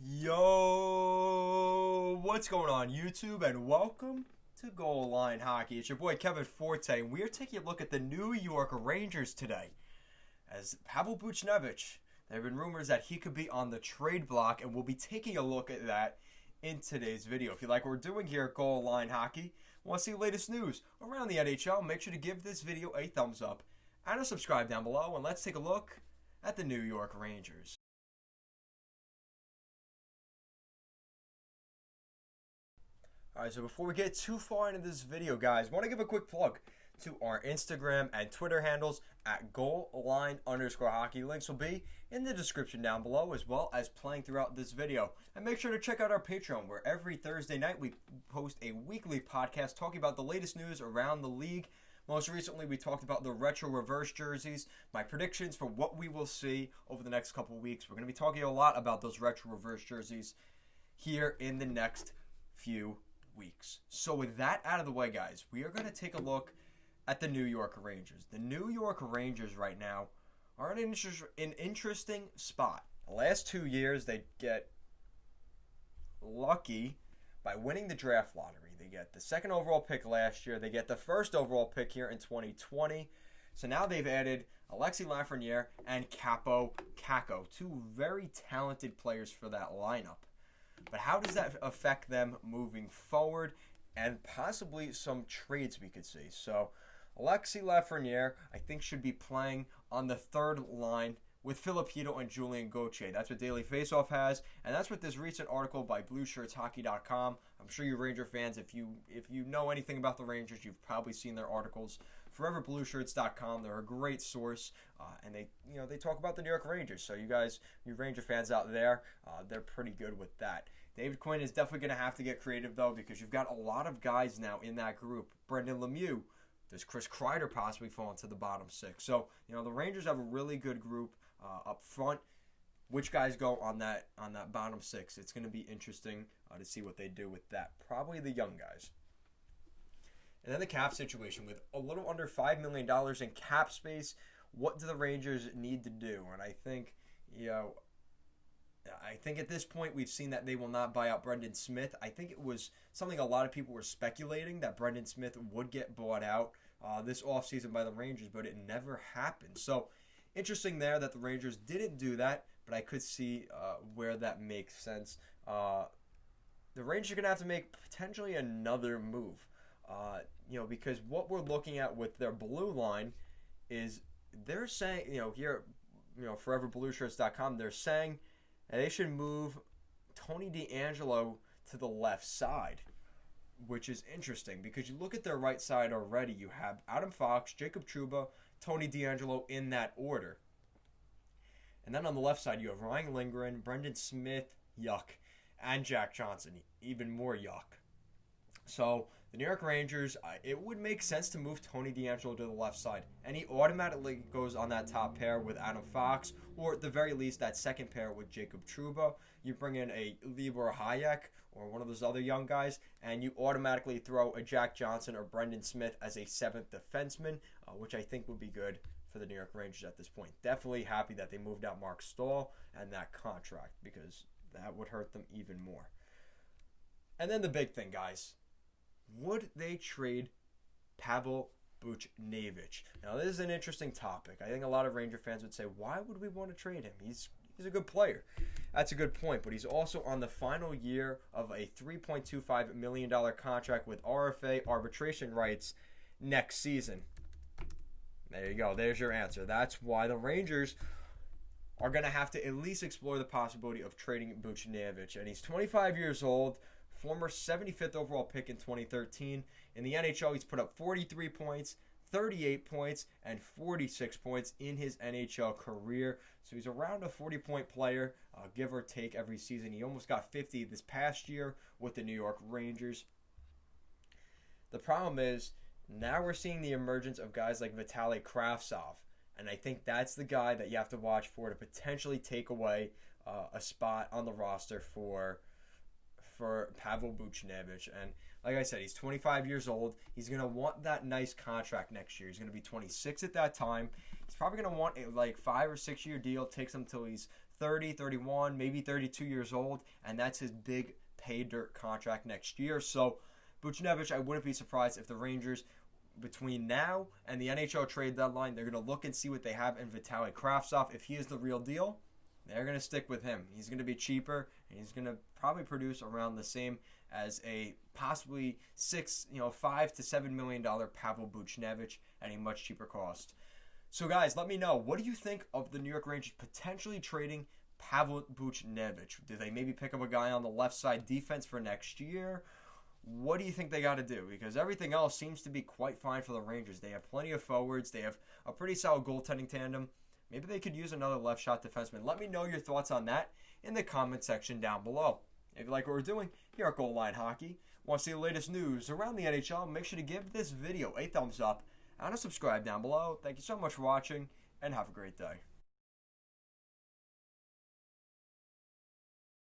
Yo, what's going on YouTube, and welcome to Goal Line Hockey. It's your boy Kevin Forte, and we're taking a look at the New York Rangers today. As Pavel Buchnevich, there have been rumors that he could be on the trade block, and we'll be taking a look at that in today's video. If you like what we're doing here at Goal Line Hockey, want to see the latest news around the NHL, make sure to give this video a thumbs up and a subscribe down below, and let's take a look at the New York Rangers. Alright, so before we get too far into this video, guys, I want to give a quick plug to our Instagram and Twitter handles at goalline_hockey. Links will be in the description down below, as well as playing throughout this video. And make sure to check out our Patreon, where every Thursday night we post a weekly podcast talking about the latest news around the league. Most recently, we talked about the retro reverse jerseys, my predictions for what we will see over the next couple of weeks. We're going to be talking a lot about those retro reverse jerseys here in the next few weeks. So with that out of the way, guys, we are going to take a look at the New York Rangers. The New York Rangers right now are in an interesting spot. The last 2 years, they get lucky by winning the draft lottery. They get the second overall pick last year. They get the first overall pick here in 2020. So now they've added Alexis Lafreniere and Kaapo Kakko, two very talented players for that lineup. But how does that affect them moving forward, and possibly some trades we could see? So Alexis Lafreniere, I think, should be playing on the third line with Filipino and Julien Gauthier. That's what Daily Faceoff has, and that's what this recent article by BlueShirtsHockey.com. I'm sure you Ranger fans, if you know anything about the Rangers, you've probably seen their articles. ForeverBlueShirts.com, they're a great source, and they talk about the New York Rangers. So you guys, you Ranger fans out there, they're pretty good with that. David Quinn is definitely going to have to get creative, though, because you've got a lot of guys now in that group. Brendan Lemieux, does Chris Kreider possibly fall into the bottom six? So, the Rangers have a really good group up front. Which guys go on that bottom six? It's going to be interesting to see what they do with that. Probably the young guys. And then the cap situation with a little under $5 million in cap space. What do the Rangers need to do? And I think, at this point we've seen that they will not buy out Brendan Smith. I think it was something a lot of people were speculating, that Brendan Smith would get bought out this offseason by the Rangers, but it never happened. So interesting there that the Rangers didn't do that, but I could see where that makes sense. The Rangers are going to have to make potentially another move. Because what we're looking at with their blue line is they're saying, here, ForeverBlueShirts.com, they're saying that they should move Tony DeAngelo to the left side, which is interesting because you look at their right side already. You have Adam Fox, Jacob Trouba, Tony DeAngelo in that order. And then on the left side, you have Ryan Lindgren, Brendan Smith, yuck, and Jack Johnson, even more yuck. So the New York Rangers, it would make sense to move Tony DeAngelo to the left side. And he automatically goes on that top pair with Adam Fox, or at the very least that second pair with Jacob Trouba. You bring in a Libor Hayek or one of those other young guys, and you automatically throw a Jack Johnson or Brendan Smith as a seventh defenseman, which I think would be good for the New York Rangers at this point. Definitely happy that they moved out Mark Stahl and that contract, because that would hurt them even more. And then the big thing, guys. Would they trade Pavel Buchnevich? Now, this is an interesting topic. I think a lot of Ranger fans would say, why would we want to trade him? He's a good player. That's a good point, but he's also on the final year of a $3.25 million contract with RFA arbitration rights next season. There you go. There's your answer. That's why the Rangers are going to have to at least explore the possibility of trading Buchnevich. And he's 25 years old. Former 75th overall pick in 2013. In the NHL, he's put up 43 points, 38 points, and 46 points in his NHL career. So he's around a 40-point player, give or take, every season. He almost got 50 this past year with the New York Rangers. The problem is, now we're seeing the emergence of guys like Vitaly Kravtsov. And I think that's the guy that you have to watch for to potentially take away a spot on the roster for Pavel Buchnevich. And like I said, he's 25 years old. He's going to want that nice contract next year. He's going to be 26 at that time. He's probably going to want a 5 or 6 year deal. Takes him till he's 30, 31, maybe 32 years old, and that's his big pay dirt contract next year. So Buchnevich, I wouldn't be surprised if the Rangers, between now and the NHL trade deadline, they're going to look and see what they have in Vitaly Kravtsov. If he is the real deal, they're going to stick with him. He's going to be cheaper, and he's going to probably produce around the same as a possibly $5 to $7 million Pavel Buchnevich at a much cheaper cost. So guys, let me know, what do you think of the New York Rangers potentially trading Pavel Buchnevich? Do they maybe pick up a guy on the left side defense for next year? What do you think they got to do? Because everything else seems to be quite fine for the Rangers. They have plenty of forwards. They have a pretty solid goaltending tandem. Maybe they could use another left shot defenseman. Let me know your thoughts on that in the comment section down below. If you like what we're doing here at Goal Line Hockey, want to see the latest news around the NHL, make sure to give this video a thumbs up and a subscribe down below. Thank you so much for watching, and have a great day.